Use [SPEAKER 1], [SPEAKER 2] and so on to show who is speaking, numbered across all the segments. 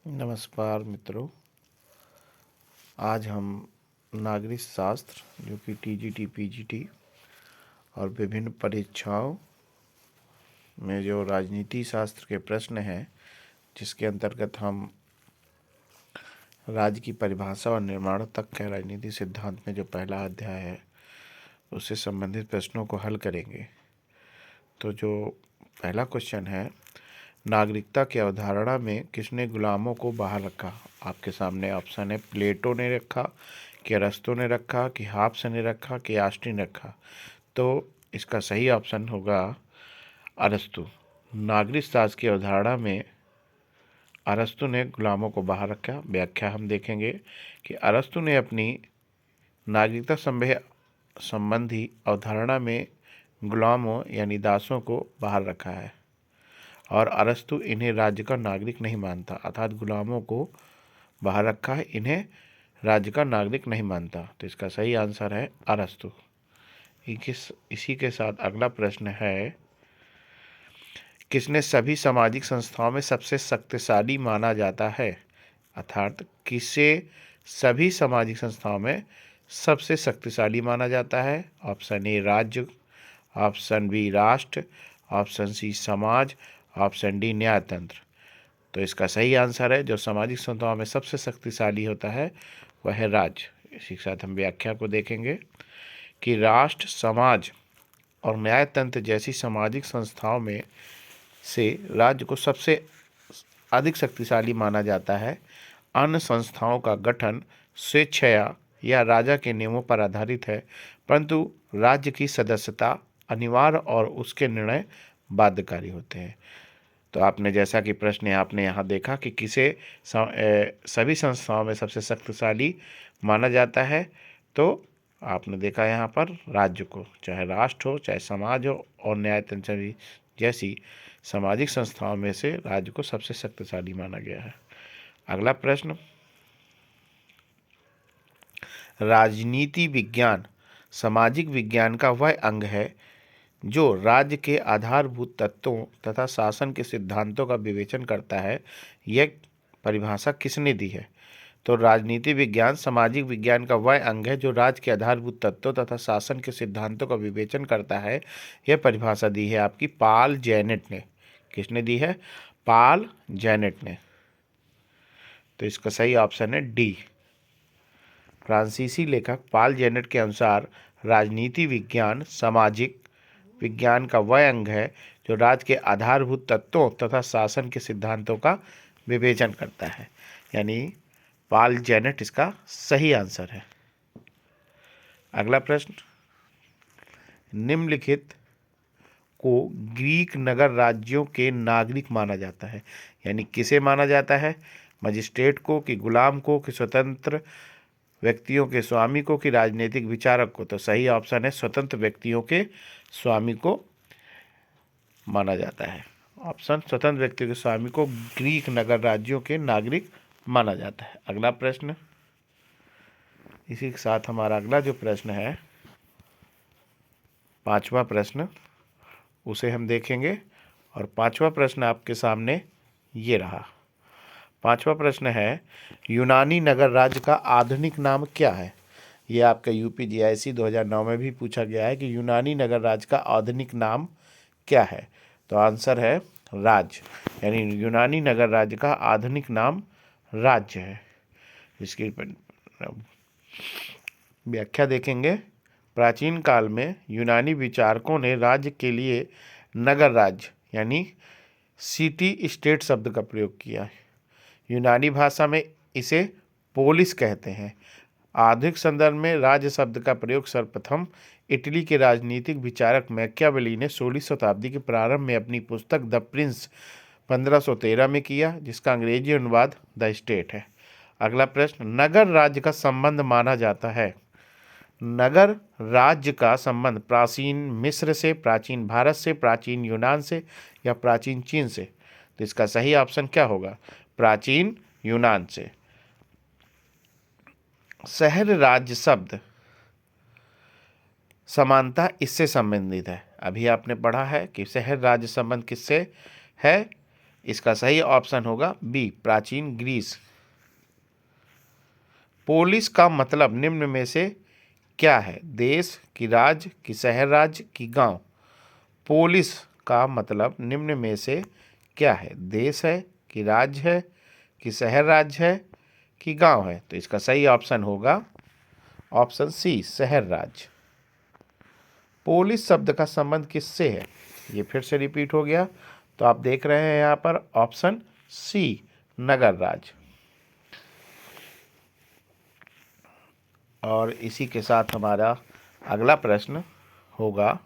[SPEAKER 1] नमस्कार मित्रों। आज हम नागरिक शास्त्र जो कि टीजीटी पीजीटी और विभिन्न परीक्षाओं में जो राजनीति शास्त्र के प्रश्न हैं, जिसके अंतर्गत हम राज्य की परिभाषा और निर्माण तक के राजनीति सिद्धांत में जो पहला अध्याय है उससे संबंधित प्रश्नों को हल करेंगे। तो जो पहला क्वेश्चन है, नागरिकता की अवधारणा में किसने गुलामों को बाहर रखा? आपके सामने ऑप्शन है, प्लेटो ने रखा, कि अरस्तु ने रखा, कि हाब्स ने रखा, कि ऑस्टिन ने रखा। तो इसका सही ऑप्शन होगा अरस्तु। नागरिक शास्त्र की अवधारणा में अरस्तु ने गुलामों को बाहर रखा। व्याख्या हम देखेंगे कि अरस्तु ने अपनी नागरिकता संबंधी अवधारणा में गुलामों यानी दासों को बाहर रखा है और अरस्तु इन्हें राज्य का नागरिक नहीं मानता, अर्थात गुलामों को बाहर रखा है, इन्हें राज्य का नागरिक नहीं मानता। तो इसका सही आंसर है अरस्तु। इसी के साथ अगला प्रश्न है, किसने सभी सामाजिक संस्थाओं में सबसे शक्तिशाली माना जाता है? अर्थात किसे सभी सामाजिक संस्थाओं में सबसे शक्तिशाली माना जाता है? ऑप्शन ए राज्य, ऑप्शन बी राष्ट्र, ऑप्शन सी समाज, ऑप्शन डी न्यायतंत्र। तो इसका सही आंसर है जो सामाजिक संस्थाओं में सबसे शक्तिशाली होता है वह है राज्य। इसी के साथ हम व्याख्या को देखेंगे कि राष्ट्र, समाज और न्यायतंत्र जैसी सामाजिक संस्थाओं में से राज्य को सबसे अधिक शक्तिशाली माना जाता है। अन्य संस्थाओं का गठन स्वेच्छया या राजा के नियमों पर आधारित है, परंतु राज्य की सदस्यता अनिवार्य और उसके निर्णय बाध्यकारी होते हैं। तो आपने जैसा कि प्रश्न आपने यहाँ देखा कि किसे सभी संस्थाओं में सबसे शक्तिशाली माना जाता है, तो आपने देखा यहाँ पर राज्य को, चाहे राष्ट्र हो, चाहे समाज हो और न्यायतंत्र जैसी सामाजिक संस्थाओं में से राज्य को सबसे शक्तिशाली माना गया है। अगला प्रश्न, राजनीति विज्ञान सामाजिक विज्ञान का वह अंग है जो राज्य के आधारभूत तत्वों तथा शासन के सिद्धांतों का विवेचन करता है। यह परिभाषा किसने दी है? तो राजनीति विज्ञान सामाजिक विज्ञान का वह अंग है जो राज्य के आधारभूत तत्वों तथा शासन के सिद्धांतों का विवेचन करता है। यह परिभाषा दी है आपकी पॉल जेनेट ने। किसने दी है? पॉल जेनेट ने। तो इसका सही ऑप्शन है डी। फ्रांसीसी लेखक पॉल जेनेट के अनुसार राजनीति विज्ञान सामाजिक विज्ञान का वह अंग है जो राज्य के आधारभूत तत्वों तथा शासन के सिद्धांतों का विवेचन करता है, यानी पॉल जेनेट इसका सही आंसर है। अगला प्रश्न, निम्नलिखित को ग्रीक नगर राज्यों के नागरिक माना जाता है। यानी किसे माना जाता है? मजिस्ट्रेट को, कि गुलाम को, कि स्वतंत्र व्यक्तियों के स्वामी को, कि राजनीतिक विचारक को? तो सही ऑप्शन है स्वतंत्र व्यक्तियों के स्वामी को माना जाता है। ऑप्शन स्वतंत्र व्यक्तियों के स्वामी को ग्रीक नगर राज्यों के नागरिक माना जाता है। अगला प्रश्न, इसी के साथ हमारा अगला जो प्रश्न है, पांचवा प्रश्न, उसे हम देखेंगे। और पांचवा प्रश्न आपके सामने ये रहा। पांचवा प्रश्न है, यूनानी नगर राज्य का आधुनिक नाम क्या है? ये आपका यूपीजीआईसी 2009 में भी पूछा गया है कि यूनानी नगर राज्य का आधुनिक नाम क्या है। तो आंसर है राज्य, यानी यूनानी नगर राज्य का आधुनिक नाम राज्य है। इसकी व्याख्या देखेंगे। प्राचीन काल में यूनानी विचारकों ने राज्य के लिए नगर राज्य यानी सिटी स्टेट शब्द का प्रयोग किया है। यूनानी भाषा में इसे पोलिस कहते हैं। आधुनिक संदर्भ में राज्य शब्द का प्रयोग सर्वप्रथम इटली के राजनीतिक विचारक मैकियावेली ने 16वीं शताब्दी के प्रारंभ में अपनी पुस्तक द प्रिंस 1513 में किया, जिसका अंग्रेजी अनुवाद द स्टेट है। अगला प्रश्न, नगर राज्य का संबंध माना जाता है। नगर राज्य का संबंध प्राचीन मिस्र से, प्राचीन भारत से, प्राचीन यूनान से या प्राचीन चीन से? तो इसका सही ऑप्शन क्या होगा? प्राचीन यूनान से। शहर राज्य शब्द समानता इससे संबंधित है। अभी आपने पढ़ा है कि शहर राज्य संबंध किससे है? इसका सही ऑप्शन होगा बी, प्राचीन ग्रीस। पोलिस का मतलब निम्न में से क्या है? देश, कि राज्य, कि शहर राज्य, कि गांव? पोलिस का मतलब निम्न में से क्या है? देश है, कि राज्य है, कि शहर राज्य है, कि गांव है? तो इसका सही ऑप्शन होगा ऑप्शन सी, शहर राज्य। पोलिस शब्द का संबंध किससे है? ये फिर से रिपीट हो गया, तो आप देख रहे हैं यहाँ पर ऑप्शन सी, नगर राज्य। और इसी के साथ हमारा अगला प्रश्न होगा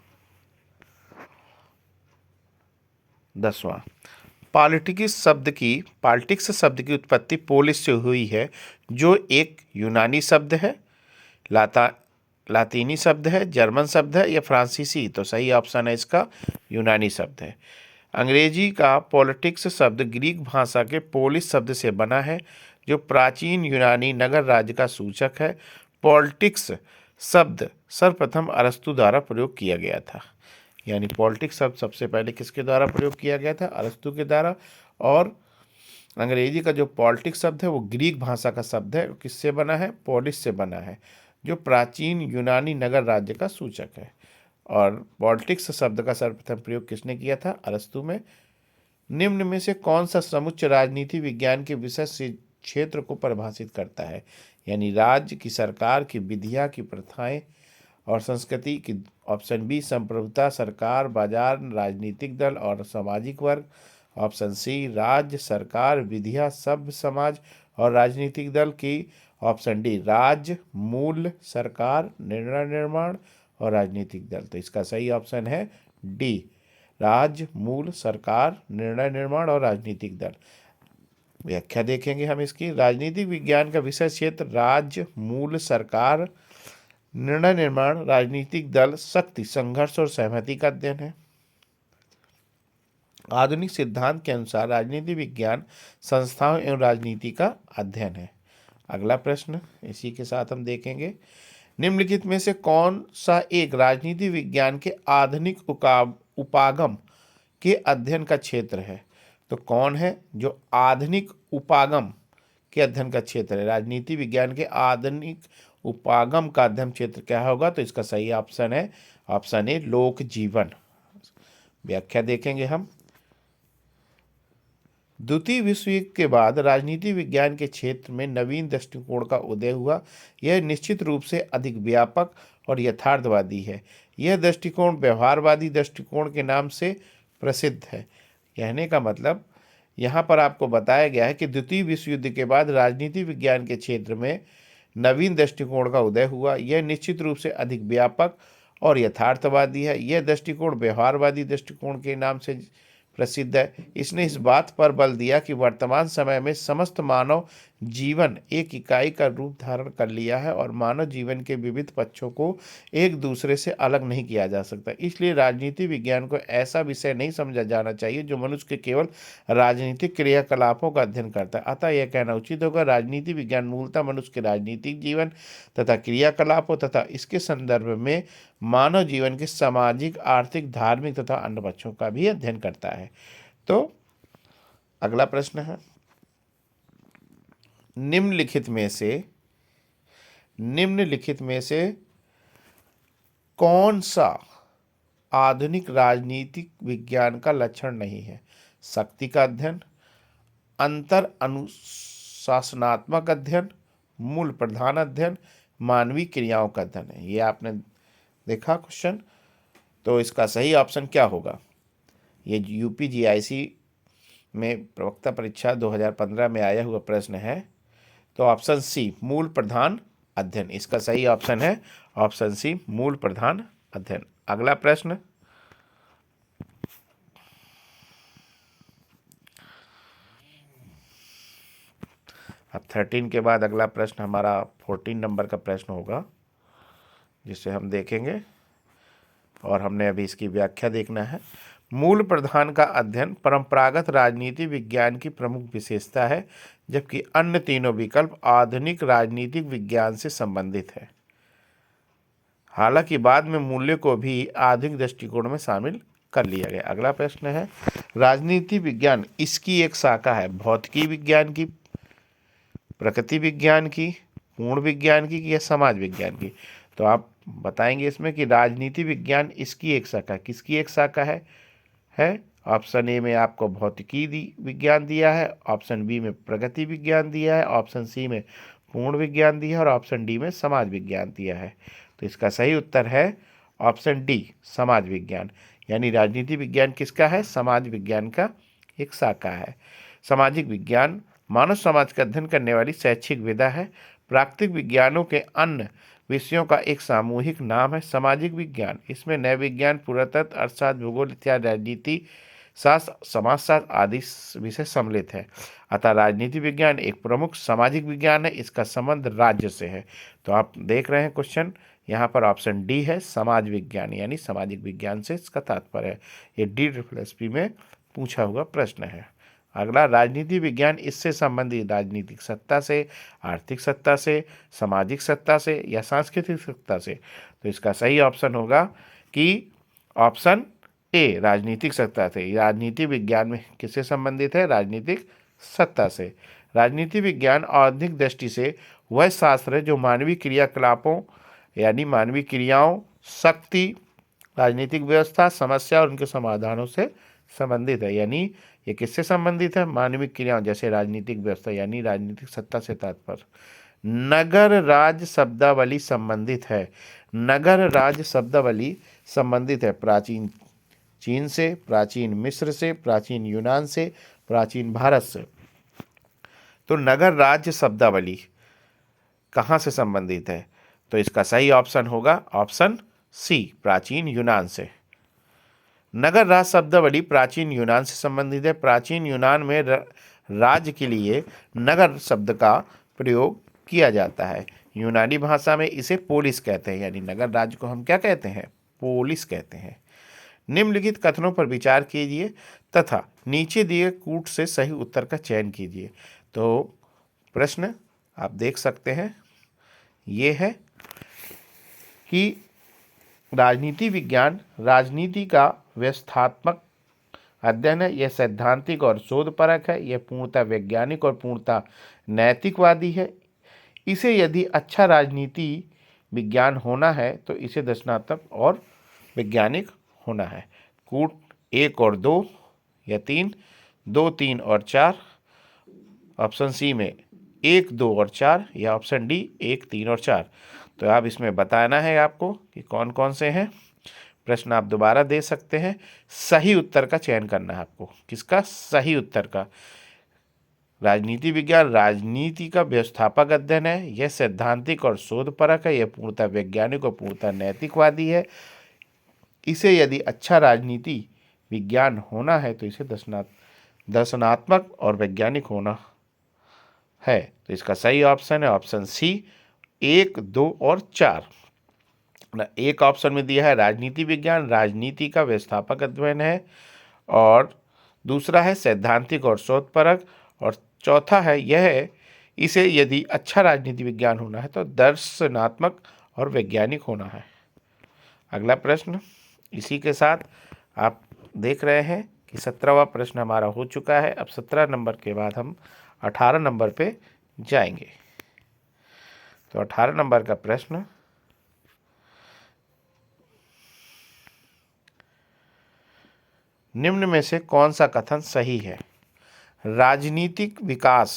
[SPEAKER 1] 10वां। पॉलिटिक्स शब्द की उत्पत्ति पोलिस से हुई है, जो एक यूनानी शब्द है, लाता लातीनी शब्द है, जर्मन शब्द है, या फ्रांसीसी? तो सही ऑप्शन है इसका यूनानी शब्द है। अंग्रेजी का पॉलिटिक्स शब्द ग्रीक भाषा के पोलिस शब्द से बना है, जो प्राचीन यूनानी नगर राज्य का सूचक है। पॉलिटिक्स शब्द सर्वप्रथम अरस्तु द्वारा प्रयोग किया गया था, यानी पॉलिटिक्स शब्द सबसे पहले किसके द्वारा प्रयोग किया गया था? अरस्तु के द्वारा। और अंग्रेजी का जो पॉलिटिक्स शब्द है वो ग्रीक भाषा का शब्द है, किससे बना है? पोलिस से बना है, जो प्राचीन यूनानी नगर राज्य का सूचक है। और पॉलिटिक्स शब्द का सर्वप्रथम प्रयोग किसने किया था? अरस्तु में। निम्न में से कौन सा समुच्चय राजनीति विज्ञान के विषय से क्षेत्र को परिभाषित करता है? यानी राज्य की, सरकार की, विधियां की, प्रथाएं और संस्कृति की? ऑप्शन बी, संप्रभुता, सरकार, बाजार, राजनीतिक दल और सामाजिक वर्ग। ऑप्शन सी, राज्य, सरकार, विधियां, सभ्य समाज और राजनीतिक दल की? ऑप्शन डी, राज्य, मूल, सरकार, निर्णय निर्माण और राजनीतिक दल। तो इसका सही ऑप्शन है डी, राज्य, मूल, सरकार, निर्णय निर्माण और राजनीतिक दल। व्याख्या देखेंगे हम इसकी। राजनीतिक विज्ञान का विषय क्षेत्र राज्य, मूल, सरकार, निर्णय निर्माण, राजनीतिक दल, शक्ति, संघर्ष और सहमति का अध्ययन है। आधुनिक सिद्धांत के अनुसार राजनीति विज्ञान संस्थाओं एवं राजनीति का अध्ययन है। अगला प्रश्न इसी के साथ हम देखेंगे, निम्नलिखित में से कौन सा एक राजनीति विज्ञान के आधुनिक उपागम के अध्ययन का क्षेत्र है? तो कौन है जो आधुनिक उपागम के अध्ययन का क्षेत्र है? राजनीति विज्ञान के आधुनिक उपागम का अध्ययन क्षेत्र क्या होगा? तो इसका सही ऑप्शन है ऑप्शन ए, लोक जीवन। व्याख्या देखेंगे हम। द्वितीय विश्व युद्ध के बाद राजनीति विज्ञान के क्षेत्र में नवीन दृष्टिकोण का उदय हुआ। यह निश्चित रूप से अधिक व्यापक और यथार्थवादी है। यह दृष्टिकोण व्यवहारवादी दृष्टिकोण के नाम से प्रसिद्ध है। कहने का मतलब यहाँ पर आपको बताया गया है कि द्वितीय विश्व युद्ध के बाद राजनीति विज्ञान के क्षेत्र में नवीन दृष्टिकोण का उदय हुआ। यह निश्चित रूप से अधिक व्यापक और यथार्थवादी है। यह दृष्टिकोण व्यवहारवादी दृष्टिकोण के नाम से प्रसिद्ध है। इसने इस बात पर बल दिया कि वर्तमान समय में समस्त मानव जीवन एक इकाई का रूप धारण कर लिया है और मानव जीवन के विविध पक्षों को एक दूसरे से अलग नहीं किया जा सकता। इसलिए राजनीति विज्ञान को ऐसा विषय नहीं समझा जाना चाहिए जो मनुष्य के केवल राजनीतिक क्रियाकलापों का अध्ययन करता है। अतः यह कहना उचित होगा, राजनीति विज्ञान मूलतः मनुष्य के राजनीतिक जीवन तथा क्रियाकलापों तथा इसके संदर्भ में मानव जीवन के सामाजिक, आर्थिक, धार्मिक तथा अन्य पक्षों का भी अध्ययन करता है। तो अगला प्रश्न है, निम्नलिखित में से कौन सा आधुनिक राजनीतिक विज्ञान का लक्षण नहीं है? शक्ति का अध्ययन, अंतर अनुशासनात्मक अध्ययन, मूल प्रधान अध्ययन, मानवीय क्रियाओं का अध्ययन है। ये आपने देखा क्वेश्चन, तो इसका सही ऑप्शन क्या होगा? ये UPGIC में प्रवक्ता परीक्षा 2015 में आया हुआ प्रश्न है। तो ऑप्शन सी, मूल प्रधान अध्ययन, इसका सही ऑप्शन है ऑप्शन सी, मूल प्रधान अध्ययन। अगला प्रश्न, अब 13 के बाद अगला प्रश्न हमारा 14 नंबर का प्रश्न होगा, जिसे हम देखेंगे और हमने अभी इसकी व्याख्या देखना है। मूल प्रधान का अध्ययन परंपरागत राजनीति विज्ञान की प्रमुख विशेषता है, जबकि अन्य तीनों विकल्प आधुनिक राजनीतिक विज्ञान से संबंधित है। हालांकि बाद में मूल्य को भी आधुनिक दृष्टिकोण में शामिल कर लिया गया। अगला प्रश्न है, राजनीति विज्ञान इसकी एक शाखा है भौतिकी विज्ञान की, प्रकृति विज्ञान की, पूर्ण विज्ञान की या समाज विज्ञान की? तो आप बताएंगे इसमें कि राजनीति विज्ञान इसकी एक शाखा, किसकी एक शाखा है? ऑप्शन ए में आपको भौतिकी विज्ञान दिया है, ऑप्शन बी में प्रगति विज्ञान दिया है, ऑप्शन सी में पूर्ण विज्ञान दिया है और ऑप्शन डी में समाज विज्ञान दिया है। तो इसका सही उत्तर है ऑप्शन डी, समाज विज्ञान। यानी राजनीति विज्ञान किसका है? समाज विज्ञान का एक शाखा है। सामाजिक विज्ञान मानव समाज का अध्ययन करने वाली शैक्षिक विधा है। प्राकृतिक विज्ञानों के अन्य विषयों का एक सामूहिक नाम है सामाजिक विज्ञान। इसमें नय विज्ञान, पुरातत्व, अर्थशास्त्र, भूगोल इत्यादि, राजनीति शास्त्र, समाजशास्त्र आदि विषय सम्मिलित है। अतः राजनीति विज्ञान एक प्रमुख सामाजिक विज्ञान है। इसका संबंध राज्य से है। तो आप देख रहे हैं क्वेश्चन यहाँ पर ऑप्शन डी है, समाज विज्ञान, यानी सामाजिक विज्ञान से इसका तात्पर्य है। ये DSSP में पूछा हुआ प्रश्न है। अगला, राजनीति विज्ञान इससे संबंधित राजनीतिक सत्ता से, आर्थिक सत्ता से, सामाजिक सत्ता से या सांस्कृतिक सत्ता से? तो इसका सही ऑप्शन होगा कि ऑप्शन ए, राजनीतिक सत्ता से। राजनीति विज्ञान में किससे संबंधित है? राजनीतिक सत्ता से। राजनीति विज्ञान आधुनिक दृष्टि से वह शास्त्र है जो मानवीय क्रियाकलापों यानी मानवीय क्रियाओं, शक्ति, राजनीतिक व्यवस्था, समस्या और उनके समाधानों से संबंधित है। यानी ये किससे संबंधित है? मानवीय क्रियाओं जैसे राजनीतिक व्यवस्था, यानी राजनीतिक सत्ता से तात्पर्य। नगर राज्य शब्दावली संबंधित है। नगर राज्य शब्दावली संबंधित है प्राचीन चीन से, प्राचीन मिस्र से, प्राचीन यूनान से, प्राचीन भारत से। तो नगर राज्य शब्दावली कहाँ से संबंधित है? तो इसका सही ऑप्शन होगा ऑप्शन सी, प्राचीन यूनान से। नगर राज्य शब्दावली प्राचीन यूनान से संबंधित है। प्राचीन यूनान में राज्य के लिए नगर शब्द का प्रयोग किया जाता है। यूनानी भाषा में इसे पोलिस कहते हैं, यानी नगर राज्य को हम क्या कहते हैं? पोलिस कहते हैं। निम्नलिखित कथनों पर विचार कीजिए तथा नीचे दिए कूट से सही उत्तर का चयन कीजिए। तो प्रश्न आप देख सकते हैं, ये है कि राजनीति विज्ञान राजनीति का व्यवस्थात्मक अध्ययन है। यह सैद्धांतिक और शोधपरक है। यह पूर्णतः वैज्ञानिक और पूर्णतः नैतिकवादी है। इसे यदि अच्छा राजनीति विज्ञान होना है तो इसे दर्शनात्मक और वैज्ञानिक होना है। कूट 1 और 2 या 3, 2, 3 और 4, ऑप्शन सी में 1, 2 और 4 या ऑप्शन डी 1, 3 और 4। तो आप इसमें बताना है आपको कि कौन कौन से हैं। प्रश्न आप दोबारा दे सकते हैं। सही उत्तर का चयन करना है आपको। किसका? सही उत्तर का। राजनीति विज्ञान राजनीति का व्यवस्थापक अध्ययन है। यह सैद्धांतिक और शोधपरक है। यह पूर्णतः वैज्ञानिक और पूर्णतः नैतिकवादी है। इसे यदि अच्छा राजनीति विज्ञान होना है तो इसे दर्शनात्मक और वैज्ञानिक होना है। तो इसका सही ऑप्शन है ऑप्शन सी, 1, 2 और 4। एक ऑप्शन में दिया है राजनीति विज्ञान राजनीति का व्यवस्थापक अध्ययन है, और दूसरा है सैद्धांतिक और शोधपरक, और चौथा है यह इसे यदि अच्छा राजनीति विज्ञान होना है तो दर्शनात्मक और वैज्ञानिक होना है। अगला प्रश्न इसी के साथ आप देख रहे हैं कि 17वां प्रश्न हमारा हो चुका है। अब 17 नंबर के बाद हम 18 नंबर पे जाएंगे। तो 18 नंबर का प्रश्न, निम्न में से कौन सा कथन सही है? राजनीतिक विकास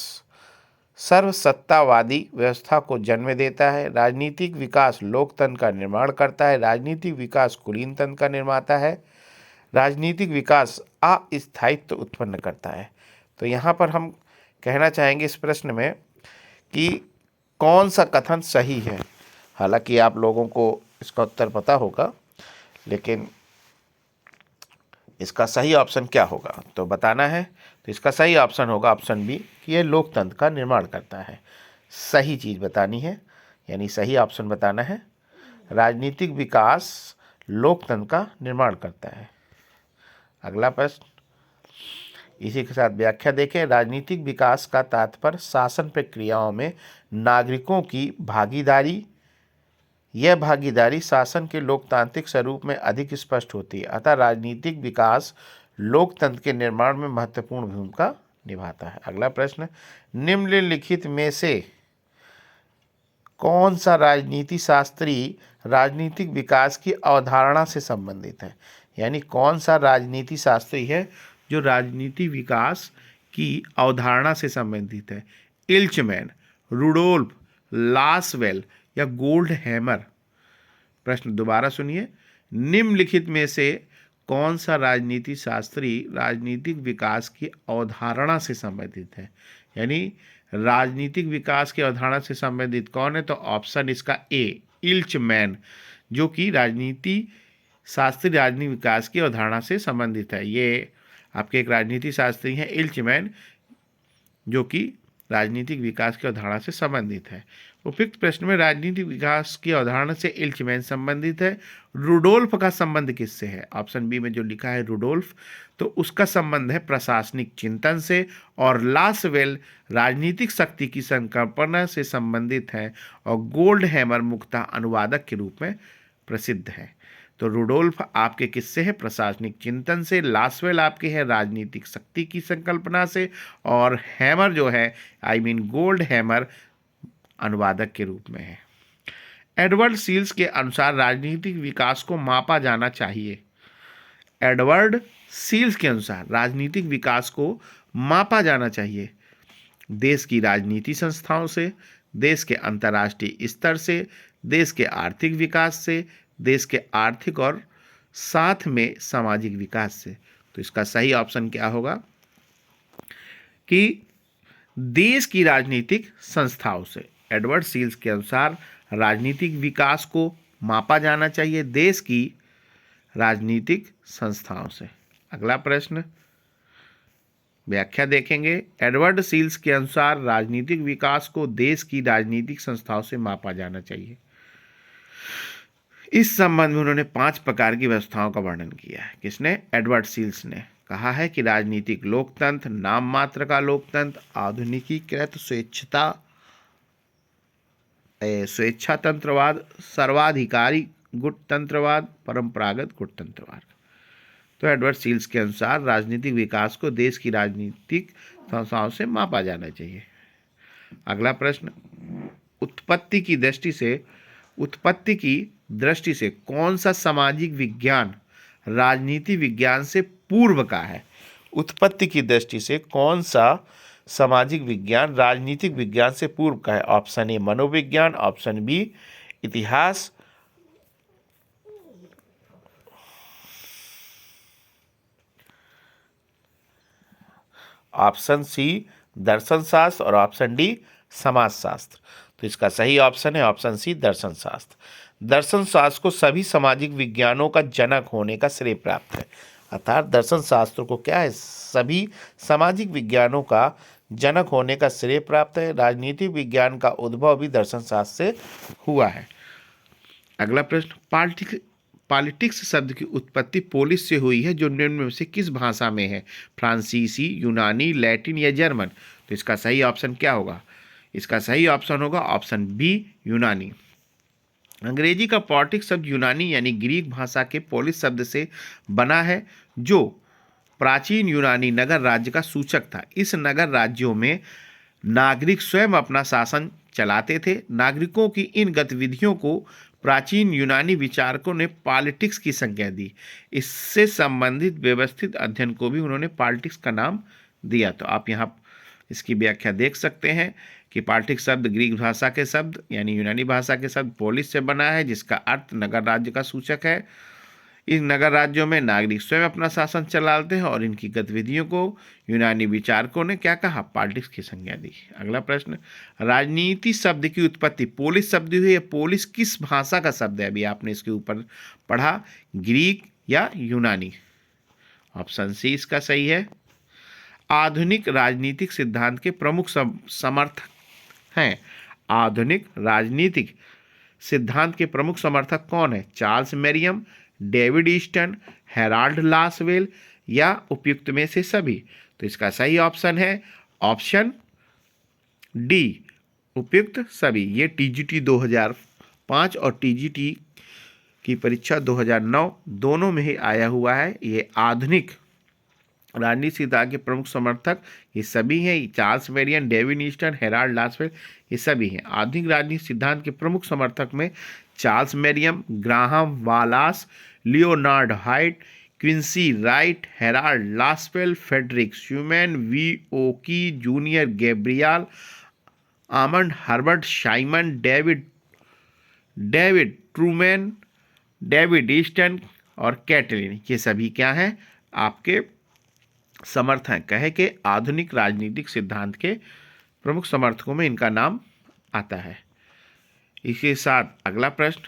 [SPEAKER 1] सर्वसत्तावादी व्यवस्था को जन्म देता है। राजनीतिक विकास लोकतंत्र का निर्माण करता है। राजनीतिक विकास कुलीन तंत्र का निर्माता है। राजनीतिक विकास अस्थायित्व उत्पन्न करता है। तो यहाँ पर हम कहना चाहेंगे इस प्रश्न में कि कौन सा कथन सही है। हालांकि आप लोगों को इसका उत्तर पता होगा, लेकिन इसका सही ऑप्शन क्या होगा तो बताना है। तो इसका सही ऑप्शन होगा ऑप्शन बी कि यह लोकतंत्र का निर्माण करता है। सही चीज़ बतानी है, यानी सही ऑप्शन बताना है। राजनीतिक विकास लोकतंत्र का निर्माण करता है। अगला प्रश्न इसी के साथ व्याख्या देखें। राजनीतिक विकास का तात्पर्य शासन प्रक्रियाओं में नागरिकों की भागीदारी यह भागीदारी शासन के लोकतांत्रिक स्वरूप में अधिक स्पष्ट होती है। अतः राजनीतिक विकास लोकतंत्र के निर्माण में महत्वपूर्ण भूमिका निभाता है। अगला प्रश्न, निम्नलिखित में से कौन सा राजनीति शास्त्री राजनीतिक विकास की अवधारणा से संबंधित है? यानी कौन सा राजनीति शास्त्री है जो राजनीति विकास की अवधारणा से संबंधित है? इल्चमैन, रुडोल्फ, लासवेल या गोल्डहैमर? प्रश्न दोबारा सुनिए, निम्नलिखित में से कौन सा राजनीति शास्त्री राजनीतिक विकास की अवधारणा से संबंधित है? यानी राजनीतिक विकास की अवधारणा से संबंधित कौन है? तो ऑप्शन इसका ए, इल्चमैन, जो कि राजनीति शास्त्री राजनीतिक विकास की अवधारणा से संबंधित है। ये आपके एक राजनीति शास्त्री हैं इल्चमैन, जो कि राजनीतिक विकास की अवधारणा से संबंधित है। उपयुक्त प्रश्न में राजनीतिक विकास की अवधारणा से इल्चमैन संबंधित है। रुडोल्फ का संबंध किससे है? ऑप्शन बी में जो लिखा है रुडोल्फ, तो उसका संबंध है प्रशासनिक चिंतन से, और लासवेल राजनीतिक शक्ति की संकल्पना से संबंधित है, और गोल्डहैमर मुख्यतः अनुवादक के रूप में प्रसिद्ध है। तो रुडोल्फ आपके किससे है? प्रशासनिक चिंतन से। लासवेल आपके है राजनीतिक शक्ति की संकल्पना से, और हैमर जो है गोल्डहैमर अनुवादक के रूप में है। एडवर्ड सील्स के अनुसार राजनीतिक विकास को मापा जाना चाहिए। एडवर्ड सील्स के अनुसार राजनीतिक विकास को मापा जाना चाहिए देश की राजनीति संस्थाओं से, देश के अंतर्राष्ट्रीय स्तर से, देश के आर्थिक विकास से, देश के आर्थिक और साथ में सामाजिक विकास से। तो इसका सही ऑप्शन क्या होगा कि देश की राजनीतिक संस्थाओं से। एडवर्ड सील्स के अनुसार राजनीतिक विकास को मापा जाना चाहिए देश की राजनीतिक संस्थाओं से। अगला प्रश्न, व्याख्या देखेंगे। एडवर्ड सील्स के अनुसार राजनीतिक विकास को देश की राजनीतिक संस्थाओं से मापा जाना चाहिए। इस संबंध में उन्होंने 5 प्रकार की व्यवस्थाओं का वर्णन किया है। किसने? एडवर्ड सील्स ने। कहा है कि राजनीतिक लोकतंत्र, नाम मात्र का लोकतंत्र, आधुनिकीकृत स्वेच्छातंत्रवाद, सर्वाधिकारी गुटतंत्रवाद, परंपरागत गुटतंत्रवाद। तो एडवर्ड सील्स के अनुसार राजनीतिक विकास को देश की राजनीतिक संस्थाओं से मापा जाना चाहिए। अगला प्रश्न, उत्पत्ति की दृष्टि से कौन सा सामाजिक विज्ञान राजनीति विज्ञान से पूर्व का है? उत्पत्ति की दृष्टि से कौन सा सामाजिक विज्ञान राजनीतिक विज्ञान से पूर्व का है? ऑप्शन ए मनोविज्ञान, ऑप्शन बी इतिहास, ऑप्शन सी दर्शन शास्त्र, और ऑप्शन डी समाजशास्त्र। तो इसका सही ऑप्शन है ऑप्शन सी दर्शन शास्त्र। दर्शन शास्त्र को सभी सामाजिक विज्ञानों का जनक होने का श्रेय प्राप्त है। अर्थात दर्शन शास्त्र को क्या है? सभी सामाजिक विज्ञानों का जनक होने का श्रेय प्राप्त है। राजनीतिक विज्ञान का उद्भव भी दर्शन शास्त्र से हुआ है। अगला प्रश्न, पॉलिटिक्स शब्द की उत्पत्ति पोलिस से हुई है, जो निम्न में से किस भाषा में है? फ्रांसीसी, यूनानी, लैटिन या जर्मन? तो इसका सही ऑप्शन क्या होगा? इसका सही ऑप्शन होगा ऑप्शन बी यूनानी। अंग्रेजी का पॉलिटिक्स शब्द यूनानी यानी ग्रीक भाषा के पोलिस शब्द से बना है, जो प्राचीन यूनानी नगर राज्य का सूचक था। इस नगर राज्यों में नागरिक स्वयं अपना शासन चलाते थे। नागरिकों की इन गतिविधियों को प्राचीन यूनानी विचारकों ने पॉलिटिक्स की संज्ञा दी। इससे संबंधित व्यवस्थित अध्ययन को भी उन्होंने पॉलिटिक्स का नाम दिया। तो आप यहाँ इसकी व्याख्या देख सकते हैं कि पॉलिटिक्स शब्द ग्रीक भाषा के शब्द यानी यूनानी भाषा के शब्द पोलिस से बना है, जिसका अर्थ नगर राज्य का सूचक है। इन नगर राज्यों में नागरिक स्वयं अपना शासन चलाते हैं, और इनकी गतिविधियों को यूनानी विचारकों ने क्या कहा? पॉलिटिक्स की संज्ञा दी। अगला प्रश्न, राजनीति शब्द की उत्पत्ति पोलिस शब्द हुई है। पोलिस किस भाषा का शब्द है? अभी आपने इसके ऊपर पढ़ा, ग्रीक या यूनानी? ऑप्शन सी इसका सही है। आधुनिक राजनीतिक सिद्धांत के प्रमुख समर्थक हैं। आधुनिक राजनीतिक सिद्धांत के प्रमुख समर्थक कौन है? Charles Merriam, David Easton, Harold Lasswell या उपयुक्त में से सभी? तो इसका सही ऑप्शन है ऑप्शन डी, उपयुक्त सभी। ये टीजीटी 2000 2005 और टीजीटी की परीक्षा 2009 दोनों में ही आया हुआ है। ये आधुनिक राजनीति सिद्धांत के प्रमुख समर्थक ये सभी हैं, Charles Merriam, David Easton, Harold Lasswell, ये सभी हैं। आधुनिक राजनीति सिद्धांत के प्रमुख समर्थक में Charles Merriam, Graham Wallas, Leonard White, Quincy Wright, Harold Lasswell, Frederick Schuman, V O Key Junior, Gabriel Almond, Herbert Simon, David Truman, David Easton और कैटलिन, ये सभी क्या हैं? आपके समर्थक कहे कि आधुनिक राजनीतिक सिद्धांत के प्रमुख समर्थकों में इनका नाम आता है। इसके साथ अगला प्रश्न,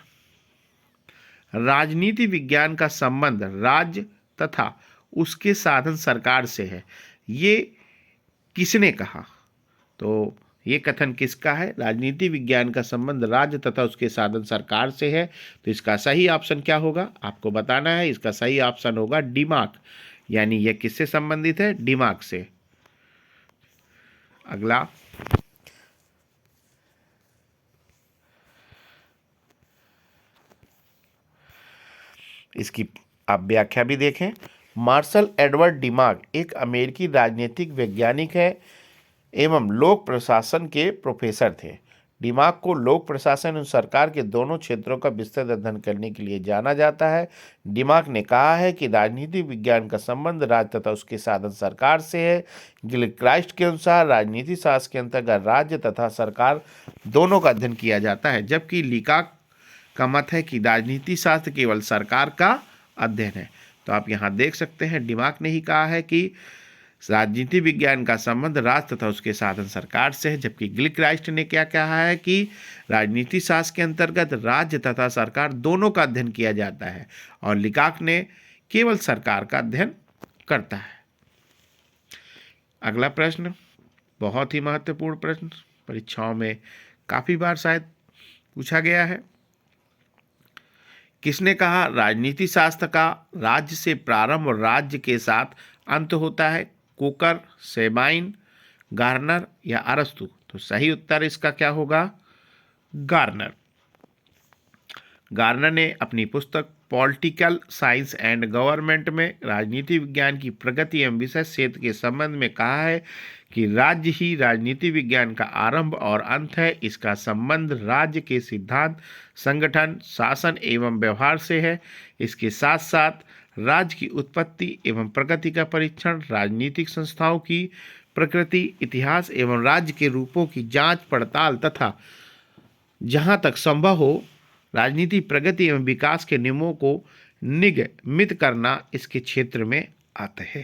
[SPEAKER 1] राजनीति विज्ञान का संबंध राज्य तथा उसके साधन सरकार से है, ये किसने कहा? तो ये कथन किसका है? राजनीति विज्ञान का संबंध राज्य तथा उसके साधन सरकार से है। तो इसका सही ऑप्शन क्या होगा आपको बताना है। इसका सही ऑप्शन होगा दिमाग, यानी यह किससे संबंधित है? दिमाग से। अगला, इसकी आप व्याख्या भी देखें। मार्शल एडवर्ड दिमाग एक अमेरिकी राजनीतिक वैज्ञानिक है एवं लोक प्रशासन के प्रोफेसर थे। दिमाग को लोक प्रशासन और सरकार के दोनों क्षेत्रों का विस्तृत अध्ययन करने के लिए जाना जाता है। दिमाग ने कहा है कि राजनीतिक विज्ञान का संबंध राज्य तथा उसके साधन सरकार से है। गिलक्राइस्ट के अनुसार राजनीति शास्त्र के अंतर्गत राज्य तथा सरकार दोनों का अध्ययन किया जाता है, जबकि लीकाक का मत है कि राजनीति शास्त्र केवल सरकार का अध्ययन है। तो आप यहाँ देख सकते हैं दिमाग ने ही कहा है कि राजनीति विज्ञान का संबंध राज्य तथा उसके साधन सरकार से है, जबकि गिलक्राइस्ट ने क्या कहा है कि राजनीति शास्त्र के अंतर्गत राज्य तथा सरकार दोनों का अध्ययन किया जाता है और लीकाक ने केवल सरकार का अध्ययन करता है। अगला प्रश्न बहुत ही महत्वपूर्ण प्रश्न, परीक्षाओं में काफी बार शायद पूछा गया है। किसने कहा राजनीति शास्त्र का राज्य से प्रारंभ और राज्य के साथ अंत होता है? कुकर, सेबाइन, गार्नर या अरस्तु? तो सही उत्तर इसका क्या होगा? गार्नर। गार्नर ने अपनी पुस्तक पॉलिटिकल साइंस एंड गवर्नमेंट में राजनीति विज्ञान की प्रगति एवं विषय क्षेत्र के संबंध में कहा है कि राज्य ही राजनीति विज्ञान का आरंभ और अंत है। इसका संबंध राज्य के सिद्धांत, संगठन, शासन एवं व्यवहार से है। इसके साथ साथ राज्य की उत्पत्ति एवं प्रगति का परीक्षण, राजनीतिक संस्थाओं की प्रकृति, इतिहास एवं राज्य के रूपों की जांच पड़ताल तथा जहां तक संभव हो राजनीति प्रगति एवं विकास के नियमों को निगमित करना इसके क्षेत्र में आता है।